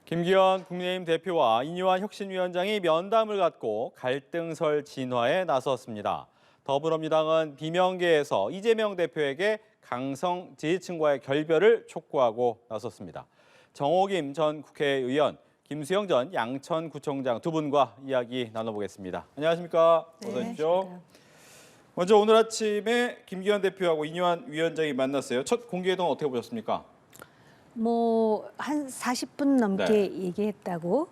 김기현 국민의힘 대표와 이뇨한 혁신위원장이 면담을 갖고 갈등설 진화에 나섰습니다. 더불어민주당은 비명계에서 이재명 대표에게 강성 지지층과의 결별을 촉구하고 나섰습니다. 정호김 전 국회의원, 김수영 전 양천구청장 두 분과 이야기 나눠보겠습니다. 안녕하십니까? 어서 오십시오. 네. 먼저 오늘 아침에 김기현 대표하고 이뇨한 위원장이 만났어요. 첫 공개회동 어떻게 보셨습니까? 한 40분 넘게 얘기했다고.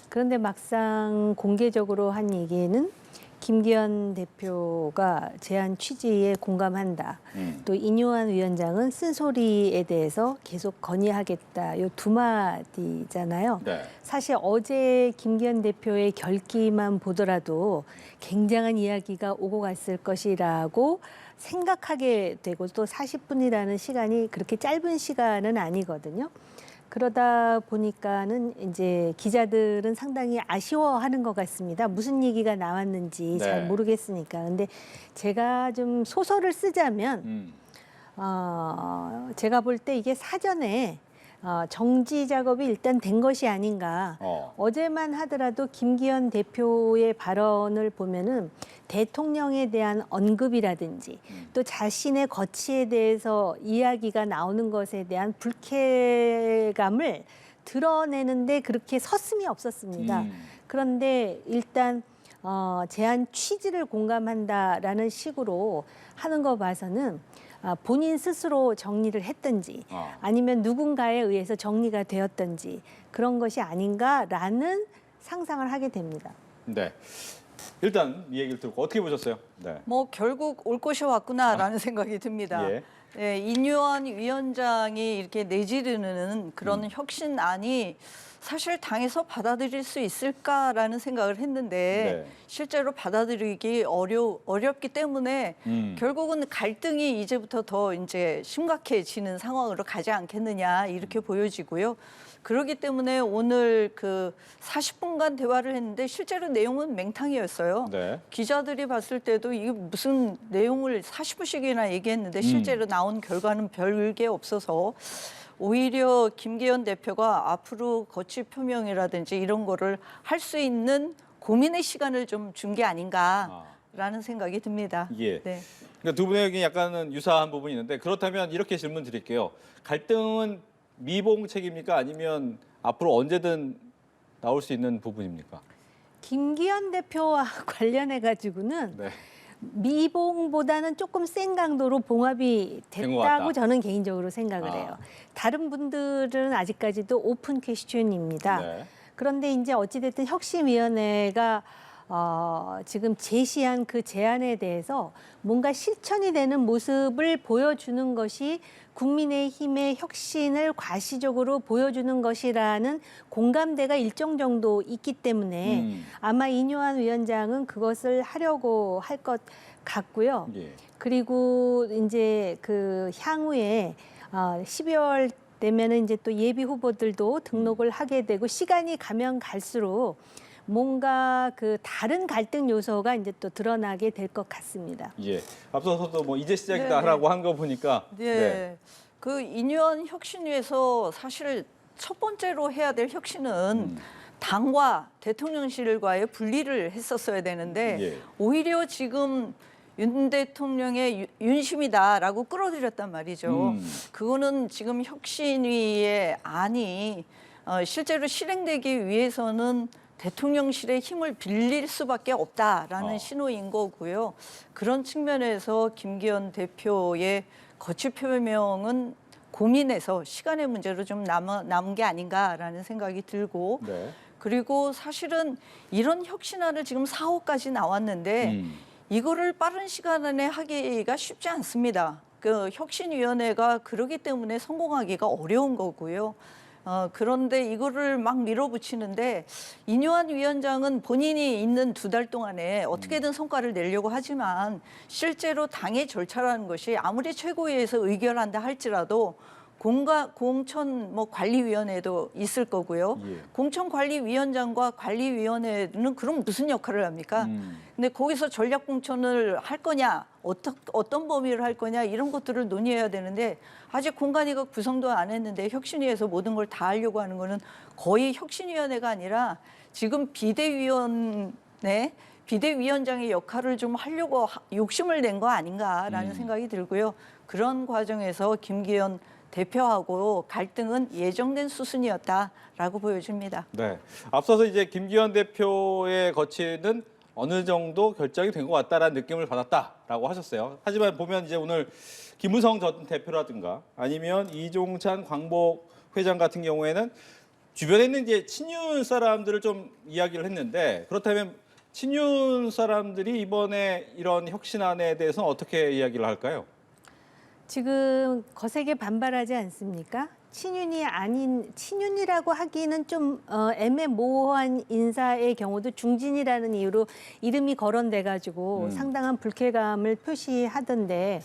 그런데 막상 공개적으로 한 얘기는 김기현 대표가 제안 취지에 공감한다. 또 이뇨한 위원장은 쓴소리에 대해서 계속 건의하겠다. 요 두 마디잖아요. 네. 사실 어제 김기현 대표의 결기만 보더라도 굉장한 이야기가 오고 갔을 것이라고 생각하게 되고, 또 40분이라는 시간이 그렇게 짧은 시간은 아니거든요. 그러다 보니까는 이제 기자들은 상당히 아쉬워하는 것 같습니다. 무슨 얘기가 나왔는지 잘 모르겠으니까. 근데 제가 좀 소설을 쓰자면 제가 볼 때 이게 사전에 정지 작업이 일단 된 것이 아닌가. 어제만 하더라도 김기현 대표의 발언을 보면은 대통령에 대한 언급이라든지 또 자신의 거취에 대해서 이야기가 나오는 것에 대한 불쾌감을 드러내는데 그렇게 서슴이 없었습니다. 그런데 일단 제안 취지를 공감한다라는 식으로 하는 거 봐서는 본인 스스로 정리를 했든지 아니면 누군가에 의해서 정리가 되었든지 그런 것이 아닌가라는 상상을 하게 됩니다. 네. 일단 이 얘기를 듣고 어떻게 보셨어요? 네. 결국 올 것이 왔구나라는 생각이 듭니다. 예. 네, 이뇨한 위원장이 이렇게 내지르는 그런 혁신안이 사실 당에서 받아들일 수 있을까라는 생각을 했는데 실제로 받아들이기 어렵기 때문에 결국은 갈등이 이제부터 더 이제 심각해지는 상황으로 가지 않겠느냐 이렇게 보여지고요. 그렇기 때문에 오늘 그 40분간 대화를 했는데 실제로 내용은 맹탕이었어요. 기자들이 봤을 때도 이게 무슨 내용을 40분씩이나 얘기했는데 실제로 나온 결과는 별게 없어서 오히려 김기현 대표가 앞으로 거취 표명이라든지 이런 거를 할 수 있는 고민의 시간을 좀 준 게 아닌가라는 생각이 듭니다. 예. 네. 그러니까 두 분의 의견이 약간은 유사한 부분이 있는데 그렇다면 이렇게 질문 드릴게요. 갈등은 미봉책입니까? 아니면 앞으로 언제든 나올 수 있는 부분입니까? 김기현 대표와 관련해 가지고는 미봉보다는 조금 센 강도로 봉합이 됐다고 저는 개인적으로 생각을 해요. 다른 분들은 아직까지도 오픈 퀘스천입니다. 그런데 이제 어찌됐든 혁신위원회가 지금 제시한 그 제안에 대해서 뭔가 실천이 되는 모습을 보여주는 것이 국민의힘의 혁신을 과시적으로 보여주는 것이라는 공감대가 일정 정도 있기 때문에 아마 이뇨한 위원장은 그것을 하려고 할 것 같고요. 그리고 이제 그 향후에 12월 되면은 이제 또 예비 후보들도 등록을 하게 되고 시간이 가면 갈수록 뭔가 그 다른 갈등 요소가 이제 또 드러나게 될 것 같습니다. 예. 앞서서도 뭐 이제 시작이다라고 한 거 보니까. 그 이뇨한 혁신위에서 사실 첫 번째로 해야 될 혁신은 당과 대통령실과의 분리를 했었어야 되는데 오히려 지금 윤 대통령의 윤심이다라고 끌어들였단 말이죠. 그거는 지금 혁신위의 안이 실제로 실행되기 위해서는 대통령실의 힘을 빌릴 수밖에 없다라는 신호인 거고요. 그런 측면에서 김기현 대표의 거취 표명은 고민해서 시간의 문제로 좀 남은 게 아닌가라는 생각이 들고 그리고 사실은 이런 혁신안을 지금 4호까지 나왔는데 이거를 빠른 시간 안에 하기가 쉽지 않습니다. 그 혁신위원회가 그러기 때문에 성공하기가 어려운 거고요. 그런데 이거를 막 밀어붙이는데 이뇨한 위원장은 본인이 있는 2달 동안에 어떻게든 성과를 내려고 하지만 실제로 당의 절차라는 것이 아무리 최고위에서 의결한다 할지라도 공천 뭐 관리위원회도 있을 거고요. 예. 공천관리위원장과 관리위원회는 그럼 무슨 역할을 합니까? 근데 거기서 전략 공천을 할 거냐, 어떤 범위를 할 거냐 이런 것들을 논의해야 되는데 아직 공관위가 구성도 안 했는데 혁신위에서 모든 걸 다 하려고 하는 거는 거의 혁신위원회가 아니라 지금 비대위원장의 역할을 좀 하려고 욕심을 낸 거 아닌가라는 생각이 들고요. 그런 과정에서 김기현 대표하고 갈등은 예정된 수순이었다라고 보여집니다. 네. 앞서서 이제 김기현 대표의 거취는 어느 정도 결정이 된 것 같다라는 느낌을 받았다라고 하셨어요. 하지만 보면 이제 오늘 김무성 전 대표라든가 아니면 이종찬 광복 회장 같은 경우에는 주변에 있는 이제 친윤 사람들을 좀 이야기를 했는데 그렇다면 친윤 사람들이 이번에 이런 혁신안에 대해서 어떻게 이야기를 할까요? 지금 거세게 반발하지 않습니까? 친윤이 아닌 친윤이라고 하기는 좀 애매모호한 인사의 경우도 중진이라는 이유로 이름이 거론돼 가지고 상당한 불쾌감을 표시하던데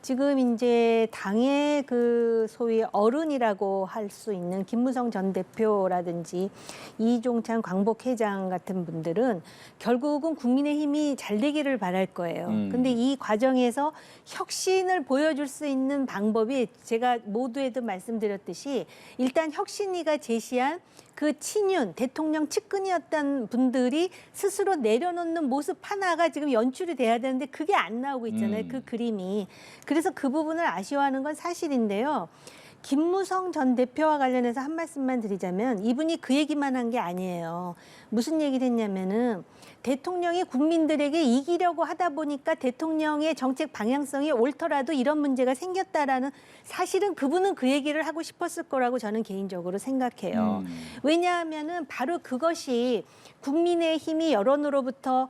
지금 이제 당의 그 소위 어른이라고 할 수 있는 김무성 전 대표라든지 이종찬 광복 회장 같은 분들은 결국은 국민의힘이 잘 되기를 바랄 거예요. 근데 이 과정에서 혁신을 보여줄 수 있는 방법이 제가 모두에도 말씀드렸듯이 일단 혁신위가 제시한 그 친윤 대통령 측근이었던 분들이 스스로 내려놓는 모습 하나가 지금 연출이 돼야 되는데 그게 안 나오고 있잖아요. 그 그림이. 그래서 그 부분을 아쉬워하는 건 사실인데요. 김무성 전 대표와 관련해서 한 말씀만 드리자면 이분이 그 얘기만 한 게 아니에요. 무슨 얘기를 했냐면은 대통령이 국민들에게 이기려고 하다 보니까 대통령의 정책 방향성이 옳더라도 이런 문제가 생겼다라는 사실은 그분은 그 얘기를 하고 싶었을 거라고 저는 개인적으로 생각해요. 왜냐하면은 바로 그것이 국민의힘이 여론으로부터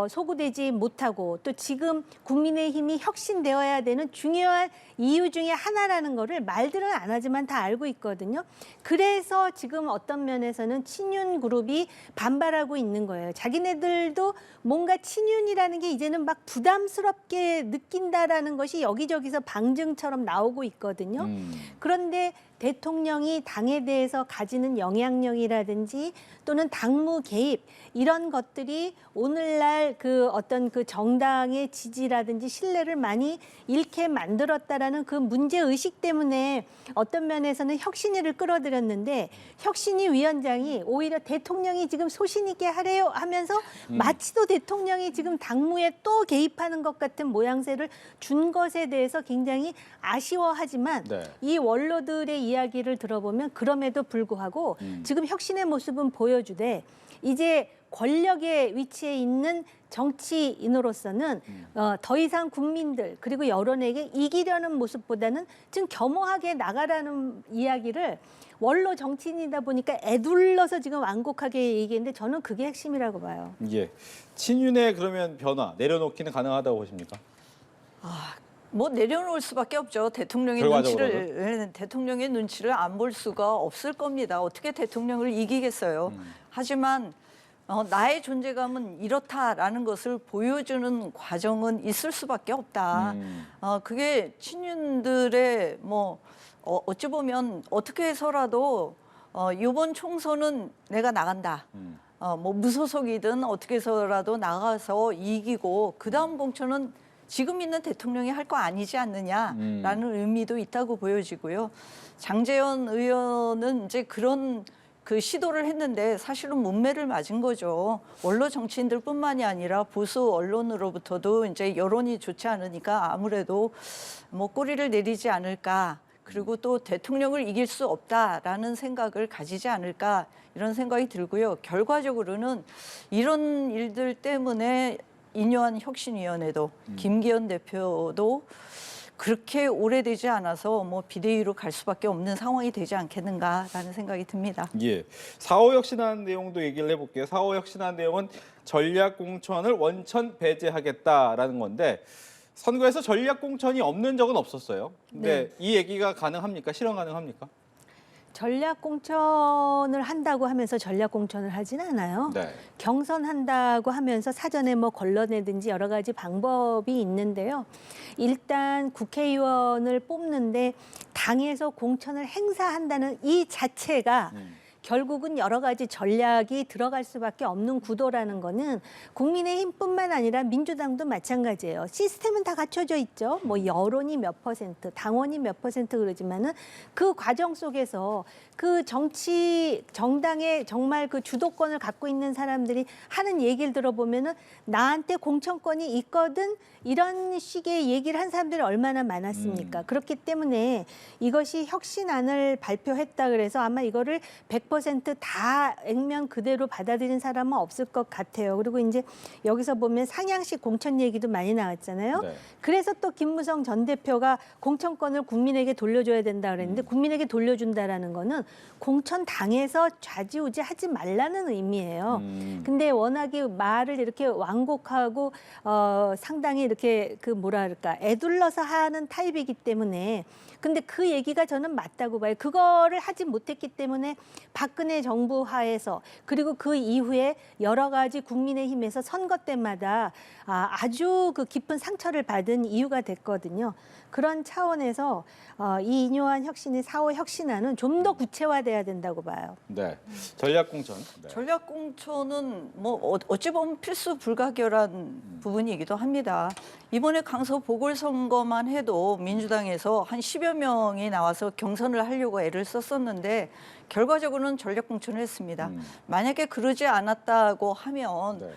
소구되지 못하고 또 지금 국민의힘이 혁신되어야 되는 중요한 이유 중에 하나라는 거를 말들은 안 하지만 다 알고 있거든요. 그래서 지금 어떤 면에서는 친윤 그룹이 반발하고 있는 거예요. 자기네들도 뭔가 친윤이라는 게 이제는 막 부담스럽게 느낀다라는 것이 여기저기서 방증처럼 나오고 있거든요. 그런데 대통령이 당에 대해서 가지는 영향력이라든지 또는 당무 개입 이런 것들이 오늘날 그 어떤 그 정당의 지지라든지 신뢰를 많이 잃게 만들었다라는 그 문제 의식 때문에 어떤 면에서는 혁신위를 끌어들였는데 혁신위 위원장이 오히려 대통령이 지금 소신 있게 하래요 하면서 마치도 대통령이 지금 당무에 또 개입하는 것 같은 모양새를 준 것에 대해서 굉장히 아쉬워하지만 네. 이 원로들의 이야기를 들어보면 그럼에도 불구하고 지금 혁신의 모습은 보여주되 이제 권력의 위치에 있는 정치인으로서는 더 이상 국민들 그리고 여론에게 이기려는 모습보다는 좀 겸허하게 나가라는 이야기를 원로 정치인이다 보니까 애둘러서 지금 완곡하게 얘기했는데 저는 그게 핵심이라고 봐요. 예. 친윤의 그러면 변화 내려놓기는 가능하다고 보십니까? 뭐 내려놓을 수밖에 없죠. 대통령의 눈치를 안 볼 수가 없을 겁니다. 어떻게 대통령을 이기겠어요. 하지만 나의 존재감은 이렇다라는 것을 보여주는 과정은 있을 수밖에 없다. 그게 친윤들의 뭐 어찌 보면 어떻게 해서라도 이번 총선은 내가 나간다. 뭐 무소속이든 어떻게 해서라도 나가서 이기고 그다음 공천은 지금 있는 대통령이 할 거 아니지 않느냐라는 의미도 있다고 보여지고요. 장제원 의원은 이제 그런 그 시도를 했는데 사실은 문매를 맞은 거죠. 원로 정치인들뿐만이 아니라 보수 언론으로부터도 이제 여론이 좋지 않으니까 아무래도 뭐 꼬리를 내리지 않을까. 그리고 또 대통령을 이길 수 없다라는 생각을 가지지 않을까 이런 생각이 들고요. 결과적으로는 이런 일들 때문에 인요한 혁신위원회도 김기현 대표도 그렇게 오래되지 않아서 뭐 비대위로 갈 수밖에 없는 상황이 되지 않겠는가라는 생각이 듭니다. 예. 4.5 혁신안 내용도 얘기를 해볼게요. 4.5 혁신안 내용은 전략 공천을 원천 배제하겠다라는 건데 선거에서 전략 공천이 없는 적은 없었어요. 근데 이 얘기가 가능합니까? 실현 가능합니까? 전략 공천을 한다고 하면서 전략 공천을 하진 않아요. 네. 경선한다고 하면서 사전에 뭐 걸러내든지 여러 가지 방법이 있는데요. 일단 국회의원을 뽑는데 당에서 공천을 행사한다는 이 자체가 결국은 여러 가지 전략이 들어갈 수밖에 없는 구도라는 거는 국민의힘뿐만 아니라 민주당도 마찬가지예요. 시스템은 다 갖춰져 있죠. 뭐 여론이 몇 퍼센트, 당원이 몇 퍼센트 그러지만은 그 과정 속에서 그 정당의 정말 그 주도권을 갖고 있는 사람들이 하는 얘기를 들어보면은 나한테 공천권이 있거든 이런 식의 얘기를 한 사람들이 얼마나 많았습니까? 그렇기 때문에 이것이 혁신안을 발표했다 그래서 아마 이거를 100%다 액면 그대로 받아들인 사람은 없을 것 같아요. 그리고 이제 여기서 보면 상향식 공천 얘기도 많이 나왔잖아요. 네. 그래서 또 김무성 전 대표가 공천권을 국민에게 돌려줘야 된다 그랬는데 국민에게 돌려준다라는 거는 공천 당에서 좌지우지 하지 말라는 의미예요. 근데 워낙에 말을 이렇게 완곡하고 상당히 이렇게 그 뭐랄까 애둘러서 하는 타입이기 때문에 근데 그 얘기가 저는 맞다고 봐요. 그거를 하지 못했기 때문에 박근혜 정부 하에서 그리고 그 이후에 여러 가지 국민의힘에서 선거 때마다 아주 그 깊은 상처를 받은 이유가 됐거든요. 그런 차원에서 이 이뇨한 혁신의 4호 혁신안은 좀 더 구체화돼야 된다고 봐요. 네. 전략 공천. 네. 전략 공천은 뭐 어찌 보면 필수 불가결한 부분이기도 합니다. 이번에 강서 보궐선거만 해도 민주당에서 한 10여 명이 나와서 경선을 하려고 애를 썼었는데 결과적으로는 전략 공천을 했습니다. 만약에 그러지 않았다고 하면 네.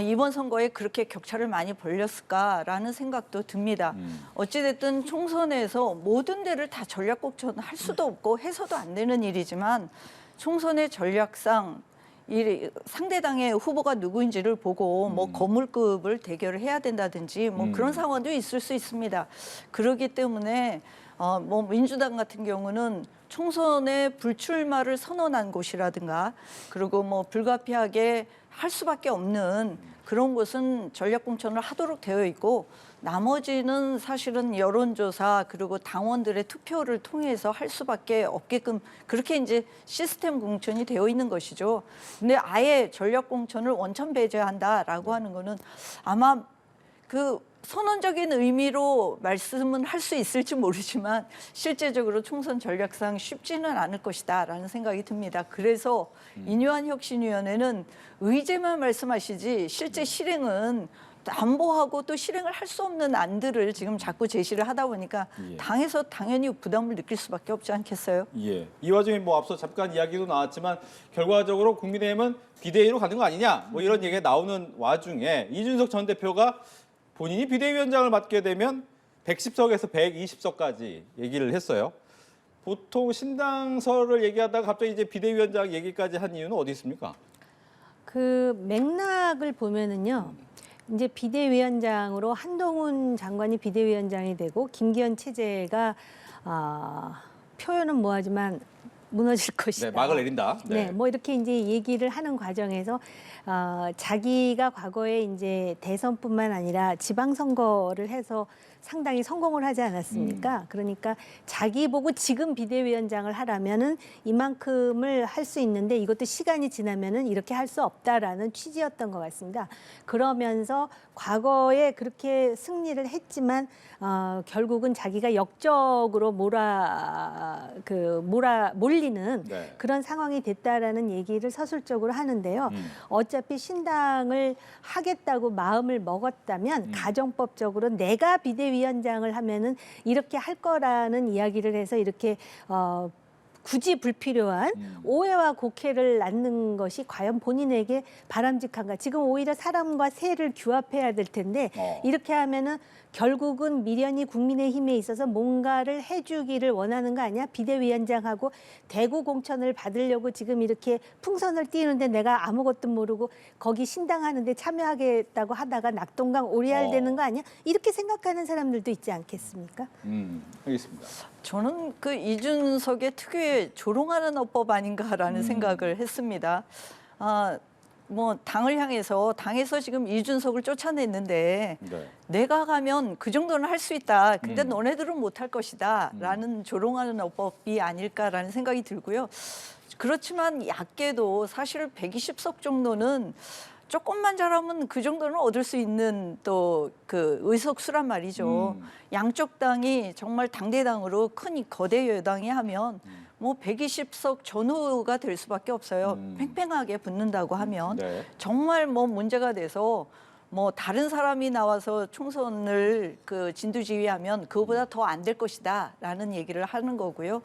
이번 선거에 그렇게 격차를 많이 벌렸을까라는 생각도 듭니다. 어찌됐든 총선에서 모든 데를 다 전략 공천을 할 수도 없고 해서도 안 되는 일이지만 총선의 전략상 이 상대당의 후보가 누구인지를 보고 뭐 거물급을 대결을 해야 된다든지 뭐 그런 상황도 있을 수 있습니다. 그렇기 때문에 뭐 민주당 같은 경우는 총선에 불출마를 선언한 곳이라든가 그리고 뭐 불가피하게 할 수밖에 없는 그런 곳은 전략 공천을 하도록 되어 있고 나머지는 사실은 여론조사 그리고 당원들의 투표를 통해서 할 수밖에 없게끔 그렇게 이제 시스템 공천이 되어 있는 것이죠. 근데 아예 전략 공천을 원천 배제한다라고 하는 거는 아마 그 선언적인 의미로 말씀은 할 수 있을지 모르지만 실제적으로 총선 전략상 쉽지는 않을 것이다라는 생각이 듭니다. 그래서 이뇨한 혁신위원회는 의제만 말씀하시지 실제 실행은 안보하고 또 실행을 할 수 없는 안들을 지금 자꾸 제시를 하다 보니까 당에서 당연히 부담을 느낄 수밖에 없지 않겠어요? 예. 이 와중에 뭐 앞서 잠깐 이야기도 나왔지만 결과적으로 국민의힘은 비대위로 가는 거 아니냐 뭐 이런 얘기가 나오는 와중에 이준석 전 대표가 본인이 비대위원장을 맡게 되면 110석에서 120석까지 얘기를 했어요. 보통 신당설을 얘기하다가 갑자기 이제 비대위원장 얘기까지 한 이유는 어디 있습니까? 그 맥락을 보면은요. 이제 비대위원장으로 한동훈 장관이 비대위원장이 되고 김기현 체제가 표현은 뭐하지만 무너질 것이다. 네, 막을 내린다. 네, 뭐 이렇게 이제 얘기를 하는 과정에서 자기가 과거에 이제 대선뿐만 아니라 지방선거를 해서 상당히 성공을 하지 않았습니까? 그러니까 자기 보고 지금 비대위원장을 하라면은 이만큼을 할 수 있는데 이것도 시간이 지나면은 이렇게 할 수 없다라는 취지였던 것 같습니다. 그러면서 과거에 그렇게 승리를 했지만 결국은 자기가 역적으로 몰리는 네. 그런 상황이 됐다라는 얘기를 서술적으로 하는데요. 어차피 신당을 하겠다고 마음을 먹었다면 가정법적으로 내가 비대위원장을 하면은 이렇게 할 거라는 이야기를 해서 이렇게 굳이 불필요한 오해와 곡해를 낳는 것이 과연 본인에게 바람직한가? 지금 오히려 사람과 새를 규합해야 될 텐데 이렇게 하면은 결국은 미련이 국민의힘에 있어서 뭔가를 해주기를 원하는 거 아니야? 비대위원장하고 대구 공천을 받으려고 지금 이렇게 풍선을 띄우는데 내가 아무것도 모르고 거기 신당하는데 참여하겠다고 하다가 낙동강 오리알 되는 거 아니야? 이렇게 생각하는 사람들도 있지 않겠습니까? 알겠습니다. 저는 그 이준석의 특유의 조롱하는 어법 아닌가라는 생각을 했습니다. 뭐 당을 향해서 당에서 지금 이준석을 쫓아냈는데 내가 가면 그 정도는 할 수 있다. 근데 너네들은 못할 것이다라는 조롱하는 어법이 아닐까라는 생각이 들고요. 그렇지만 얕게도 사실 120석 정도는 조금만 잘하면 그 정도는 얻을 수 있는 또 그 의석수란 말이죠. 양쪽 당이 정말 당대당으로 큰 거대 여당이 하면 뭐 120석 전후가 될 수밖에 없어요. 팽팽하게 붙는다고 하면 정말 뭐 문제가 돼서 뭐 다른 사람이 나와서 총선을 그 진두지휘하면 그거보다 더 안 될 것이다라는 얘기를 하는 거고요.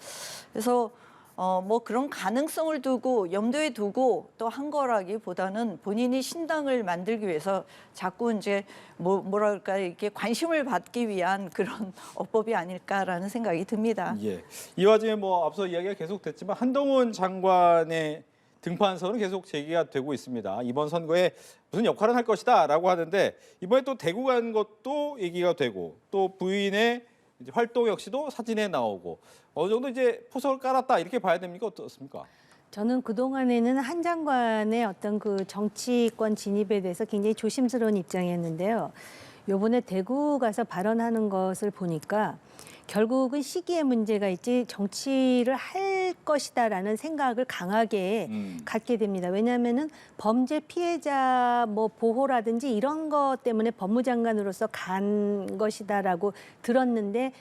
그래서 뭐 그런 가능성을 두고 염두에 두고 또 한 거라기보다는 본인이 신당을 만들기 위해서 자꾸 이제 뭐랄까 이렇게 관심을 받기 위한 그런 어법이 아닐까라는 생각이 듭니다. 예. 이 와중에 뭐 앞서 이야기가 계속됐지만 한동훈 장관의 등판설은 계속 제기가 되고 있습니다. 이번 선거에 무슨 역할을 할 것이다라고 하는데 이번에 또 대구 간 것도 얘기가 되고 또 부인의 이제 활동 역시도 사진에 나오고 어느 정도 이제 포석을 깔았다 이렇게 봐야 됩니까? 어떻습니까? 저는 그동안에는 한 장관의 어떤 그 정치권 진입에 대해서 굉장히 조심스러운 입장이었는데요. 요번에 대구 가서 발언하는 것을 보니까 결국은 시기의 문제가 있지 정치를 할 것이다라는 생각을 강하게 갖게 됩니다. 왜냐하면은 범죄 피해자 뭐 보호라든지 이런 것 때문에 법무장관으로서 간 것이다라고 들었는데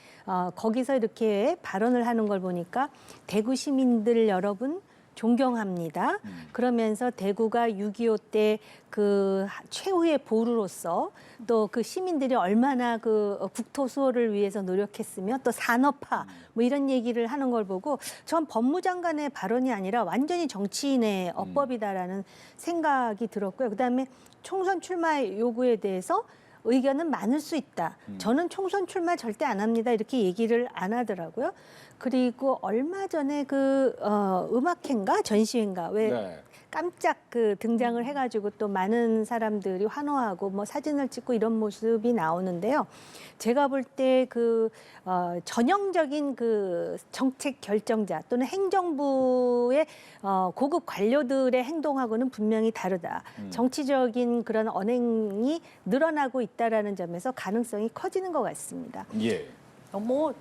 거기서 이렇게 발언을 하는 걸 보니까 대구 시민들 여러분 존경합니다. 그러면서 대구가 6.25 때 그 최후의 보루로서 또 그 시민들이 얼마나 그 국토 수호를 위해서 노력했으며 또 산업화 뭐 이런 얘기를 하는 걸 보고 전 법무장관의 발언이 아니라 완전히 정치인의 어법이다라는 생각이 들었고요. 그다음에 총선 출마 요구에 대해서 의견은 많을 수 있다. 저는 총선 출마 절대 안 합니다. 이렇게 얘기를 안 하더라고요. 그리고 얼마 전에 그 음악회인가 전시회인가 왜 깜짝 그 등장을 해가지고 또 많은 사람들이 환호하고 뭐 사진을 찍고 이런 모습이 나오는데요. 제가 볼 때 그 전형적인 그 정책 결정자 또는 행정부의 고급 관료들의 행동하고는 분명히 다르다. 정치적인 그런 언행이 늘어나고 있다라는 점에서 가능성이 커지는 것 같습니다. 예. 뭐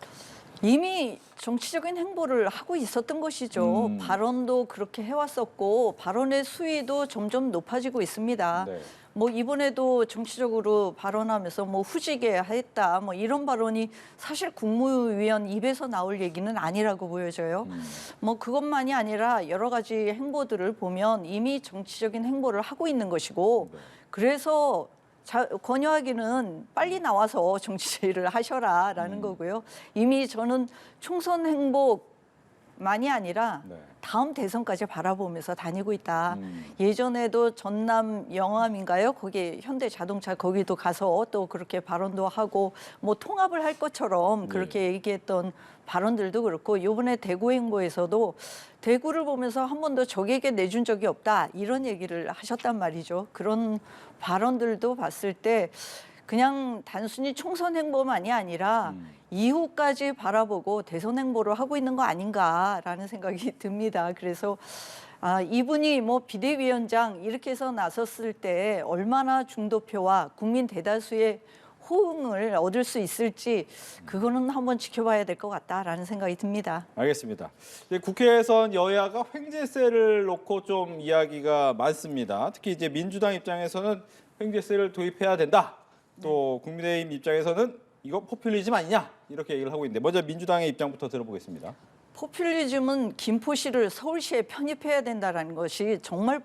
이미 정치적인 행보를 하고 있었던 것이죠. 발언도 그렇게 해왔었고 발언의 수위도 점점 높아지고 있습니다. 뭐 이번에도 정치적으로 발언하면서 뭐 후지게 했다 뭐 이런 발언이 사실 국무위원 입에서 나올 얘기는 아니라고 보여져요. 뭐 그것만이 아니라 여러 가지 행보들을 보면 이미 정치적인 행보를 하고 있는 것이고 그래서 권유하기는 빨리 나와서 정치 제의를 하셔라라는 거고요. 이미 저는 총선 행보만이 아니라 다음 대선까지 바라보면서 다니고 있다. 예전에도 전남 영암인가요? 거기 현대자동차 거기도 가서 또 그렇게 발언도 하고 뭐 통합을 할 것처럼 그렇게 얘기했던 발언들도 그렇고 이번에 대구 행보에서도 대구를 보면서 한 번도 적에게 내준 적이 없다 이런 얘기를 하셨단 말이죠. 그런 발언들도 봤을 때 그냥 단순히 총선 행보만이 아니라 이후까지 바라보고 대선 행보를 하고 있는 거 아닌가라는 생각이 듭니다. 그래서 이분이 뭐 비대위원장 이렇게 해서 나섰을 때 얼마나 중도표와 국민 대다수의 호응을 얻을 수 있을지 그거는 한번 지켜봐야 될 것 같다라는 생각이 듭니다. 알겠습니다. 이제 국회에선 여야가 횡재세를 놓고 좀 이야기가 많습니다. 특히 이제 민주당 입장에서는 횡재세를 도입해야 된다. 또 국민의힘 입장에서는 이거 포퓰리즘 아니냐 이렇게 얘기를 하고 있는데 먼저 민주당의 입장부터 들어보겠습니다. 포퓰리즘은 김포시를 서울시에 편입해야 된다는 것이 정말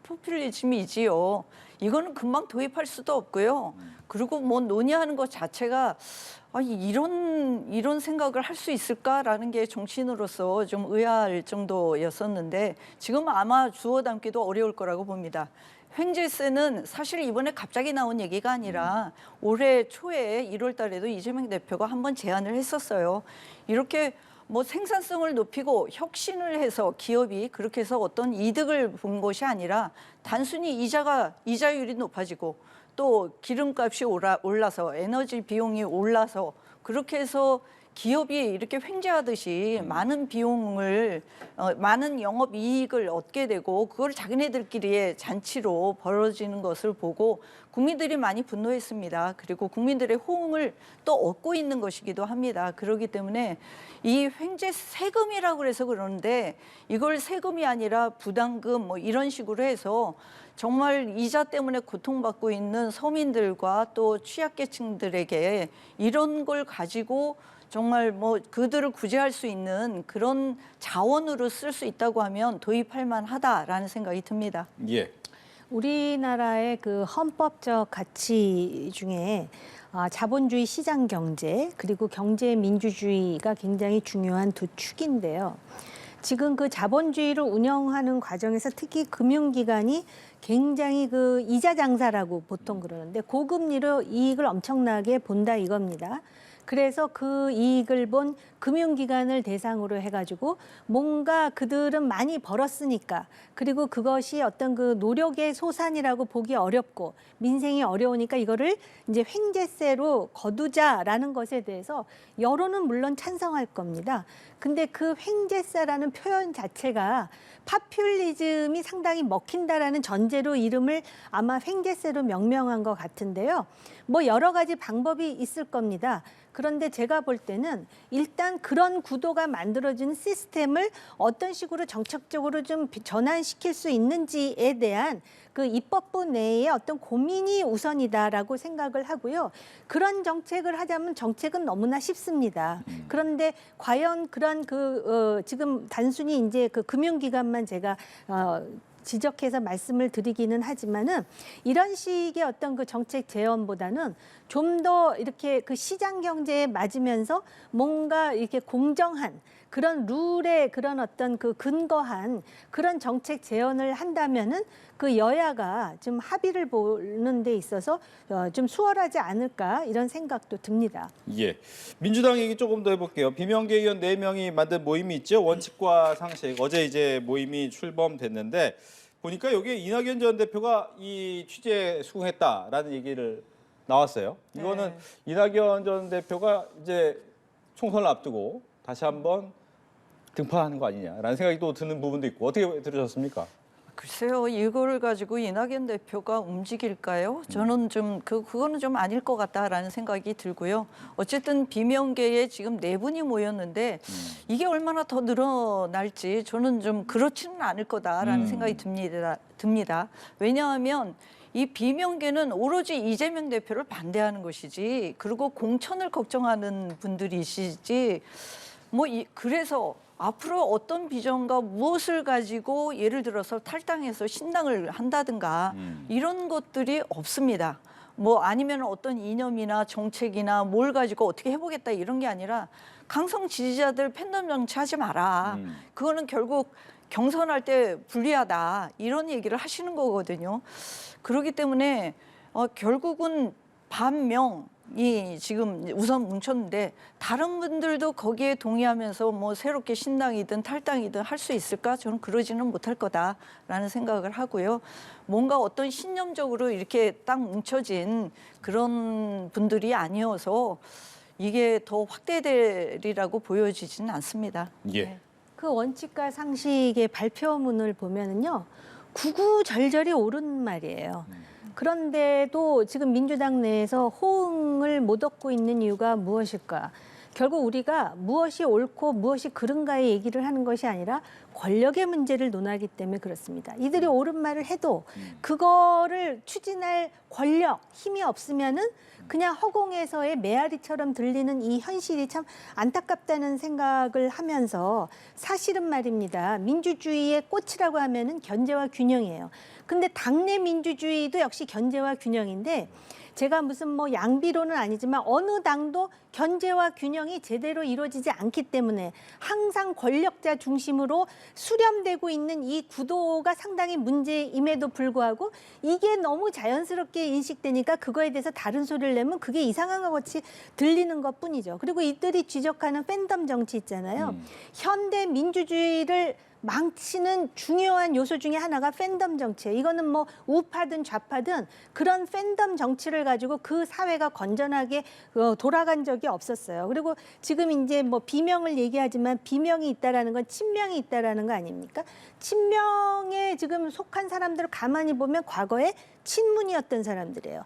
포퓰리즘이지요. 이거는 금방 도입할 수도 없고요. 그리고 뭐 논의하는 것 자체가 이런 생각을 할 수 있을까라는 게 정치인으로서 좀 의아할 정도였었는데 지금 아마 주워 담기도 어려울 거라고 봅니다. 횡재세는 사실 이번에 갑자기 나온 얘기가 아니라 올해 초에 1월 달에도 이재명 대표가 한번 제안을 했었어요. 이렇게 뭐 생산성을 높이고 혁신을 해서 기업이 그렇게 해서 어떤 이득을 본 것이 아니라 단순히 이자율이 높아지고 또 기름값이 올라서 에너지 비용이 올라서 그렇게 해서 기업이 이렇게 횡재하듯이 많은 비용을 많은 영업 이익을 얻게 되고 그걸 자기네들끼리의 잔치로 벌어지는 것을 보고 국민들이 많이 분노했습니다. 그리고 국민들의 호응을 또 얻고 있는 것이기도 합니다. 그렇기 때문에 이 횡재 세금이라고 해서 그러는데 이걸 세금이 아니라 부담금 뭐 이런 식으로 해서 정말 이자 때문에 고통받고 있는 서민들과 또 취약계층들에게 이런 걸 가지고 정말 뭐 그들을 구제할 수 있는 그런 자원으로 쓸 수 있다고 하면 도입할 만하다라는 생각이 듭니다. 예. 우리나라의 그 헌법적 가치 중에 자본주의 시장 경제 그리고 경제 민주주의가 굉장히 중요한 두 축인데요. 지금 그 자본주의를 운영하는 과정에서 특히 금융기관이 굉장히 그 이자 장사라고 보통 그러는데 고금리로 이익을 엄청나게 본다 이겁니다. 그래서 그 이익을 본 금융기관을 대상으로 해가지고 뭔가 그들은 많이 벌었으니까 그리고 그것이 어떤 그 노력의 소산이라고 보기 어렵고 민생이 어려우니까 이거를 이제 횡재세로 거두자라는 것에 대해서 여론은 물론 찬성할 겁니다. 근데 그 횡재세라는 표현 자체가 파퓰리즘이 상당히 먹힌다라는 전제로 이름을 아마 횡재세로 명명한 것 같은데요. 뭐 여러 가지 방법이 있을 겁니다. 그런데 제가 볼 때는 일단 그런 구도가 만들어진 시스템을 어떤 식으로 정책적으로 좀 전환시킬 수 있는지에 대한 그 입법부 내의 어떤 고민이 우선이다라고 생각을 하고요. 그런 정책을 하자면 정책은 너무나 쉽습니다. 그런데 과연 그런 지금 단순히 이제 그 금융기관만 제가 지적해서 말씀을 드리기는 하지만은 이런 식의 어떤 그 정책 제언보다는 좀 더 이렇게 그 시장 경제에 맞으면서 뭔가 이렇게 공정한 그런 룰에 그런 어떤 그 근거한 그런 정책 제언을 한다면은 그 여야가 좀 합의를 보는 데 있어서 좀 수월하지 않을까 이런 생각도 듭니다. 예. 민주당 얘기 조금 더 해볼게요. 비명계 의원 4명이 만든 모임이 있죠. 원칙과 상식. 어제 이제 모임이 출범됐는데 보니까 여기에 이낙연 전 대표가 이 취재에 수긍했다라는 얘기를 나왔어요. 이거는 네. 이낙연 전 대표가 이제 총선을 앞두고 다시 한번 등판하는 거 아니냐라는 생각이 또 드는 부분도 있고 어떻게 들으셨습니까? 글쎄요, 이거를 가지고 이낙연 대표가 움직일까요? 저는 좀 그거는 좀 아닐 것 같다라는 생각이 들고요. 어쨌든 비명계에 지금 4분이 모였는데 이게 얼마나 더 늘어날지 저는 좀 그렇지는 않을 거다라는 생각이 듭니다. 왜냐하면 이 비명계는 오로지 이재명 대표를 반대하는 것이지, 그리고 공천을 걱정하는 분들이시지, 그래서 앞으로 어떤 비전과 무엇을 가지고 예를 들어서 탈당해서 신당을 한다든가 이런 것들이 없습니다. 아니면 어떤 이념이나 정책이나 뭘 가지고 어떻게 해보겠다 이런 게 아니라 강성 지지자들 팬덤 정치하지 마라. 그거는 결국 경선할 때 불리하다 이런 얘기를 하시는 거거든요. 그렇기 때문에 결국은 반명이 지금 우선 뭉쳤는데 다른 분들도 거기에 동의하면서 새롭게 신당이든 탈당이든 할 수 있을까? 저는 그러지는 못할 거다라는 생각을 하고요. 뭔가 어떤 신념적으로 이렇게 딱 뭉쳐진 그런 분들이 아니어서 이게 더 확대되리라고 보여지지는 않습니다. 예. 네. 그 원칙과 상식의 발표문을 보면은요, 구구절절이 옳은 말이에요. 그런데도 지금 민주당 내에서 호응을 못 얻고 있는 이유가 무엇일까? 결국 우리가 무엇이 옳고 무엇이 그른가의 얘기를 하는 것이 아니라 권력의 문제를 논하기 때문에 그렇습니다. 이들이 옳은 말을 해도 그거를 추진할 권력, 힘이 없으면은 그냥 허공에서의 메아리처럼 들리는 이 현실이 참 안타깝다는 생각을 하면서 사실은 말입니다. 민주주의의 꽃이라고 하면은 견제와 균형이에요. 근데 당내 민주주의도 역시 견제와 균형인데 제가 무슨 양비론은 아니지만 어느 당도 견제와 균형이 제대로 이루어지지 않기 때문에 항상 권력자 중심으로 수렴되고 있는 이 구도가 상당히 문제임에도 불구하고 이게 너무 자연스럽게 인식되니까 그거에 대해서 다른 소리를 내면 그게 이상한 것 같이 들리는 것뿐이죠. 그리고 이들이 지적하는 팬덤 정치 있잖아요. 현대 민주주의를 망치는 중요한 요소 중에 하나가 팬덤 정치예요. 이거는 뭐 우파든 좌파든 그런 팬덤 정치를 가지고 그 사회가 건전하게 돌아간 적이 없었어요. 그리고 지금 이제 뭐 비명을 얘기하지만 비명이 있다라는 건 친명이 있다라는 거 아닙니까? 친명에 지금 속한 사람들을 가만히 보면 과거에 친문이었던 사람들이에요.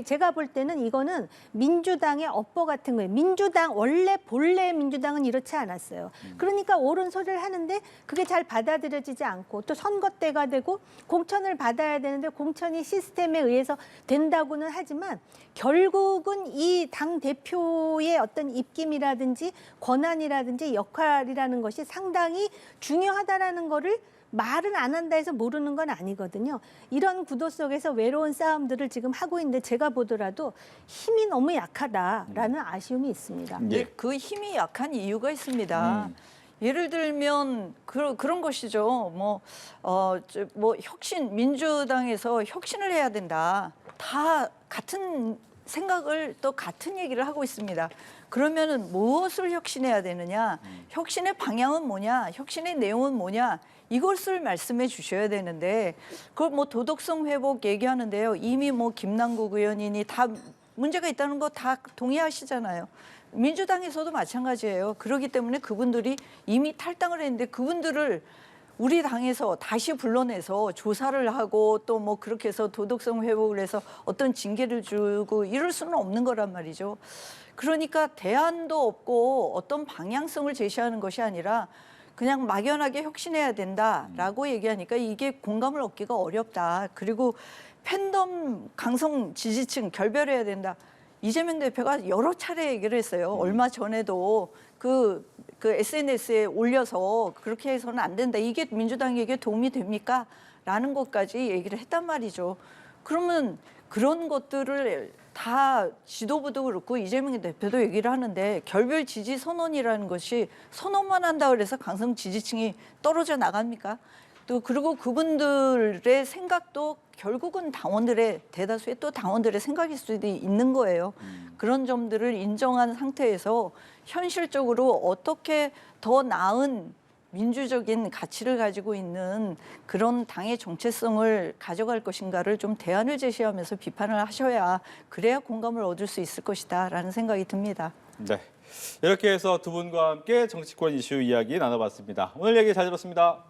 제가 볼 때는 이거는 민주당의 업보 같은 거예요. 민주당 원래 본래 민주당은 이렇지 않았어요. 그러니까 옳은 소리를 하는데 그게 잘 받아들여지지 않고 또 선거 때가 되고 공천을 받아야 되는데 공천이 시스템에 의해서 된다고는 하지만 결국은 이 당 대표의 어떤 입김이라든지 권한이라든지 역할이라는 것이 상당히 중요하다라는 거를 말은 안 한다 해서 모르는 건 아니거든요. 이런 구도 속에서 외로운 싸움들을 지금 하고 있는데 제가 보더라도 힘이 너무 약하다라는 아쉬움이 있습니다. 네, 그 힘이 약한 이유가 있습니다. 예를 들면 그런 것이죠. 뭐 혁신 민주당에서 혁신을 해야 된다. 다 같은 생각을 또 같은 얘기를 하고 있습니다. 그러면은 무엇을 혁신해야 되느냐? 혁신의 방향은 뭐냐? 혁신의 내용은 뭐냐? 이것을 말씀해 주셔야 되는데 그걸 뭐 도덕성 회복 얘기하는데요. 이미 뭐 김남국 의원이니 다 문제가 있다는 거 다 동의하시잖아요. 민주당에서도 마찬가지예요. 그렇기 때문에 그분들이 이미 탈당을 했는데 그분들을 우리 당에서 다시 불러내서 조사를 하고 또 뭐 그렇게 해서 도덕성 회복을 해서 어떤 징계를 주고 이럴 수는 없는 거란 말이죠. 그러니까 대안도 없고 어떤 방향성을 제시하는 것이 아니라 그냥 막연하게 혁신해야 된다라고 얘기하니까 이게 공감을 얻기가 어렵다. 그리고 팬덤 강성 지지층 결별해야 된다. 이재명 대표가 여러 차례 얘기를 했어요. 얼마 전에도 그 SNS에 올려서 그렇게 해서는 안 된다. 이게 민주당에게 도움이 됩니까? 라는 것까지 얘기를 했단 말이죠. 그러면 그런 것들을 다 지도부도 그렇고 이재명 대표도 얘기를 하는데 결별 지지 선언이라는 것이 선언만 한다 그래서 강성 지지층이 떨어져 나갑니까? 또 그리고 그분들의 생각도 결국은 당원들의 대다수의 또 당원들의 생각일 수도 있는 거예요. 그런 점들을 인정한 상태에서 현실적으로 어떻게 더 나은 민주적인 가치를 가지고 있는 그런 당의 정체성을 가져갈 것인가를 좀 대안을 제시하면서 비판을 하셔야 그래야 공감을 얻을 수 있을 것이다라는 생각이 듭니다. 네, 이렇게 해서 두 분과 함께 정치권 이슈 이야기 나눠봤습니다. 오늘 얘기 잘 들었습니다.